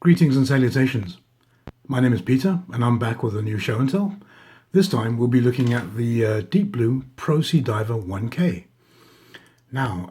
Greetings and salutations. My name is Peter and I'm back with a new show and tell. This time we'll be looking at the Deep Blue Pro Sea Diver 1K. Now,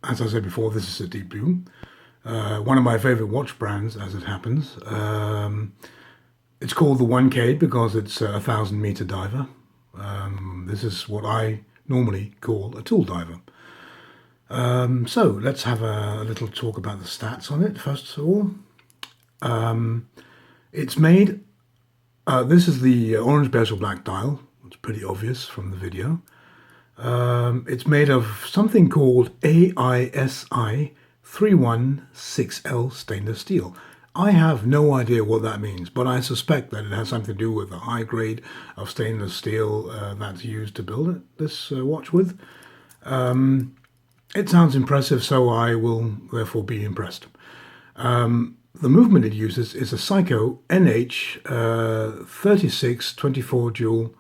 as I said before, this is a Deep Blue. One of my favorite watch brands, as it happens. It's called the 1K because it's a 1,000-meter diver. This is what I normally call a tool diver. So let's have a little talk about the stats on it first of all. It's made, this is the orange bezel black dial. It's pretty obvious from the video. It's made of something called AISI 316L stainless steel. I have no idea what that means, but I suspect that it has something to do with the high grade of stainless steel that's used to build this watch with. It sounds impressive, so I will therefore be impressed. The movement it uses is a Seiko NH 3624 dual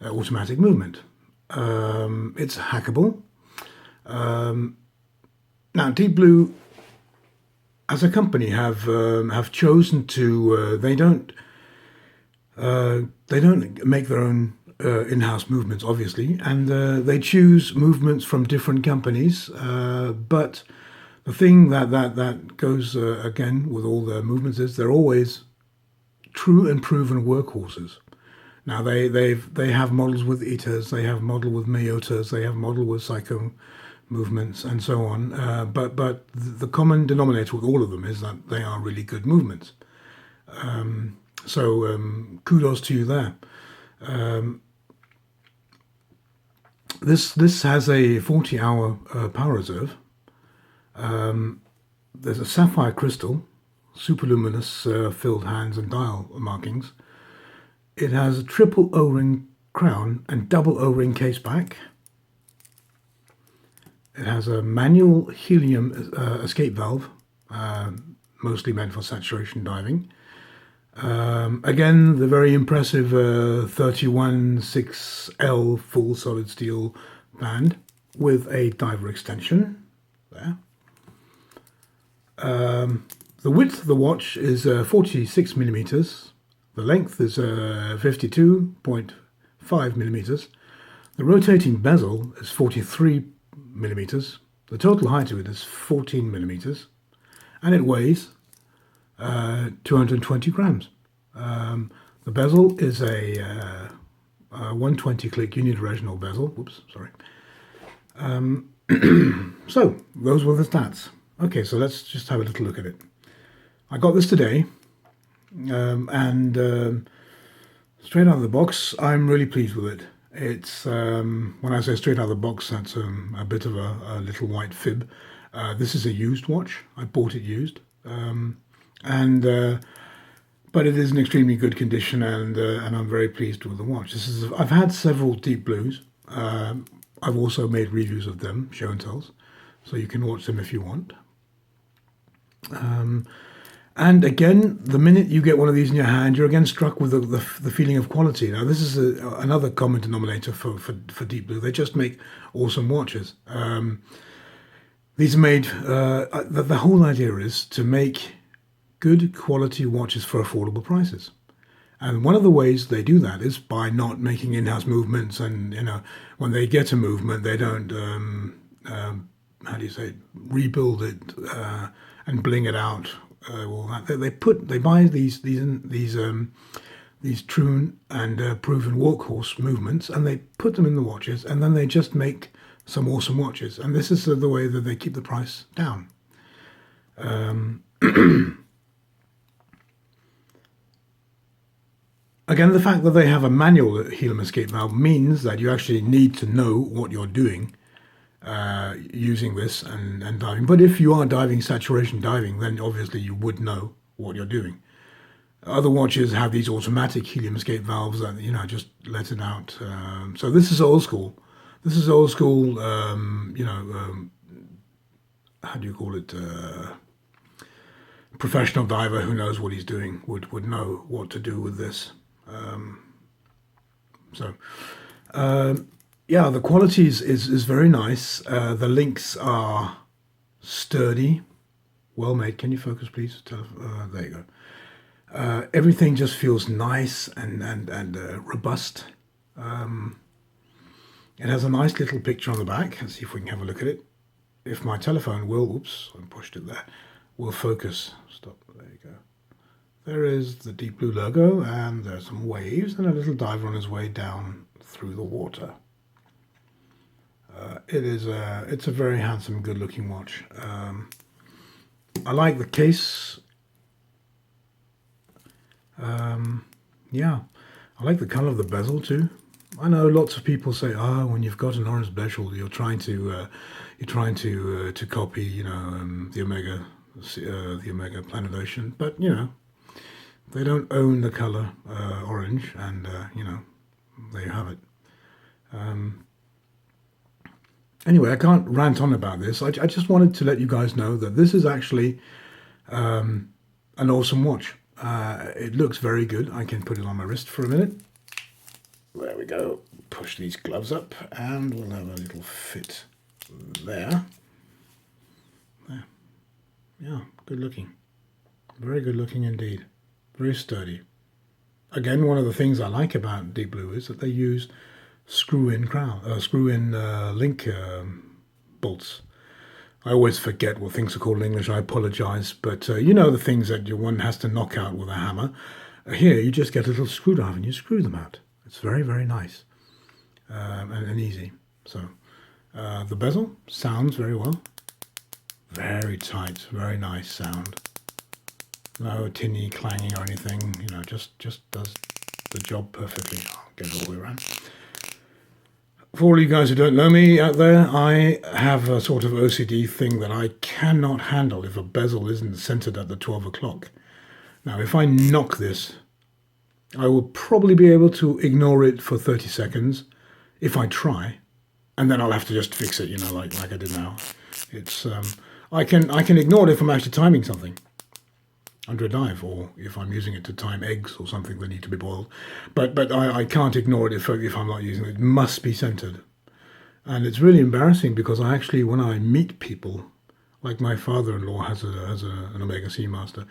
automatic movement. It's hackable. Now, Deep Blue, as a company, have chosen to they don't make their own in-house movements, obviously, and they choose movements from different companies. But the thing that goes again with all their movements is they're always true and proven workhorses. Now they have models with ITAs, they have model with Miyotas, they have model with Seiko movements, and so on. But the common denominator with all of them is that they are really good movements. So kudos to you there. This has a 40-hour power reserve. There's a sapphire crystal, superluminous filled hands and dial markings. It has a triple O-ring crown and double O-ring case back. It has a manual helium escape valve, mostly meant for saturation diving. Again, the very impressive 316L full solid steel band with a diver extension there. The width of the watch is 46 millimeters. The length is 52.5 millimeters. The rotating bezel is 43 millimeters. The total height of it is 14 millimeters, and it weighs 220 grams. The bezel is a 120 click unidirectional bezel. Whoops, sorry. So those were the stats. Okay, so let's just have a little look at it. I got this today, and straight out of the box, I'm really pleased with it. It's when I say straight out of the box, that's a bit of a little white fib. This is a used watch. I bought it used. But it is in extremely good condition, and I'm very pleased with the watch. I've had several Deep Blues. I've also made reviews of them, show and tells, so you can watch them if you want. And again, the minute you get one of these in your hand, you're again struck with the feeling of quality. Now, this is another common denominator for Deep Blue. They just make awesome watches. These are made. The whole idea is to make good quality watches for affordable prices, and one of the ways they do that is by not making in-house movements. And when they get a movement, they don't how do you say, rebuild it and bling it out. They buy these true and proven workhorse movements, and they put them in the watches, and then they just make some awesome watches. And this is the way that they keep the price down. Again, the fact that they have a manual helium escape valve means that you actually need to know what you're doing using this and diving. But if you are diving saturation diving, then obviously you would know what you're doing. Other watches have these automatic helium escape valves that just let it out. So this is old school. This is old school. How do you call it? Professional diver who knows what he's doing would know what to do with this. Yeah, the quality is very nice. The links are sturdy. Well made. Can you focus, please? There you go. Everything just feels nice and robust. It has a nice little picture on the back. Let's see if we can have a look at it. If my telephone will, oops, I pushed it there, will focus. Stop, there you go. There is the Deep Blue logo, and there's some waves and a little diver on his way down through the water. It's a very handsome, good-looking watch. I like the case. Yeah, I like the color of the bezel too. I know lots of people say, "Oh, when you've got an orange bezel, you're trying to copy, the Omega Planet Ocean." But they don't own the color orange, and there you have it. Anyway, I can't rant on about this. I just wanted to let you guys know that this is actually an awesome watch. It looks very good. I can put it on my wrist for a minute. There we go. Push these gloves up and we'll have a little fit there. There. Yeah, good looking. Very good looking indeed. Very sturdy. Again, one of the things I like about Deep Blue is that they use screw-in link bolts. I always forget what things are called in English. I apologize, but the things that one has to knock out with a hammer. Here, you just get a little screwdriver and you screw them out. It's very, very nice and easy. So the bezel sounds very well. Very tight, very nice sound. No tinny clanging or anything. Just does the job perfectly. I'll get it all the way around. For all you guys who don't know me out there, I have a sort of OCD thing that I cannot handle if a bezel isn't centered at the 12 o'clock. Now, if I knock this, I will probably be able to ignore it for 30 seconds if I try, and then I'll have to just fix it, like I did now. It's I can ignore it if I'm actually timing something under a dive, or if I'm using it to time eggs or something that need to be boiled. But I can't ignore it if I'm not using it. It must be centered. And it's really embarrassing because I actually, when I meet people, like my father-in-law has an Omega Seamaster,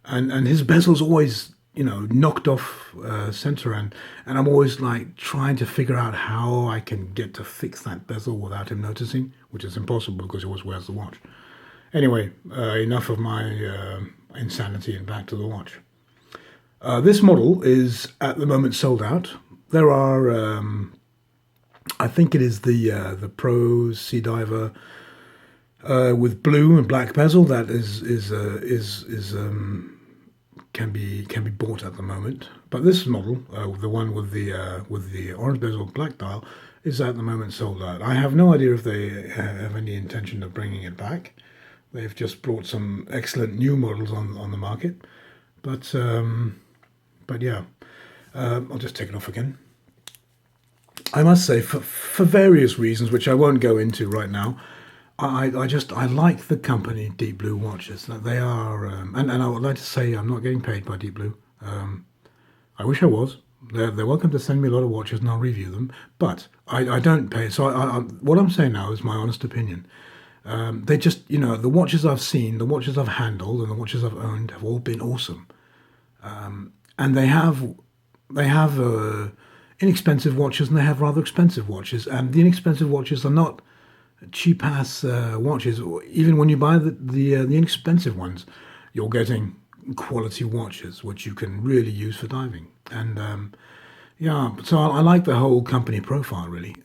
and his bezel's always, knocked off center, and I'm always like trying to figure out how I can get to fix that bezel without him noticing, which is impossible because he always wears the watch. Anyway, enough of my insanity and back to the watch. This model is at the moment sold out. There are, I think it is the Pro Sea Diver with blue and black bezel that can be bought at the moment. But this model, the one with the orange bezel black dial, is at the moment sold out. I have no idea if they have any intention of bringing it back. They've just brought some excellent new models on the market, but yeah, I'll just take it off again. I must say, for various reasons, which I won't go into right now, I like the company Deep Blue watches. They are, and I would like to say I'm not getting paid by Deep Blue. I wish I was. They're welcome to send me a lot of watches and I'll review them, but I don't pay. So what I'm saying now is my honest opinion. They just, the watches I've seen, the watches I've handled, and the watches I've owned have all been awesome. And they have inexpensive watches and they have rather expensive watches. And the inexpensive watches are not cheap ass watches. Even when you buy the inexpensive ones, you're getting quality watches which you can really use for diving. And yeah, so I like the whole company profile really.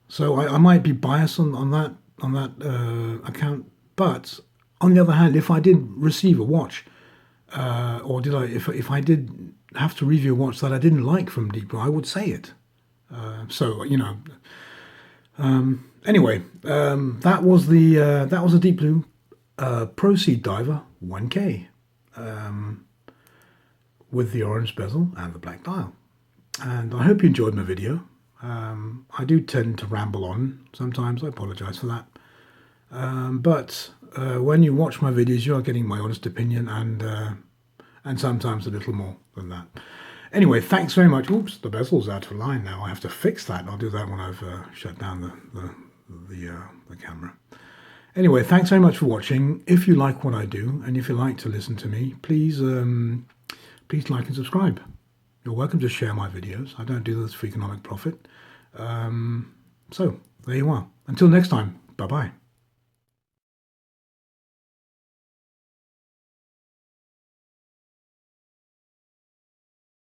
So I might be biased on that account, but on the other hand, if I did receive a watch, or if I did have to review a watch that I didn't like from Deep Blue, I would say it. Anyway, that was a Deep Blue Pro Sea Diver 1K with the orange bezel and the black dial. And I hope you enjoyed my video. I do tend to ramble on sometimes. I apologize for that. But when you watch my videos, you are getting my honest opinion and sometimes a little more than that. Anyway, thanks very much. Oops, the bezel's out of line now. I have to fix that. I'll do that when I've shut down the camera. Anyway, thanks very much for watching. If you like what I do, and if you like to listen to me, please please like and subscribe. You're welcome to share my videos. I don't do this for economic profit. So there you are. Until next time, bye-bye.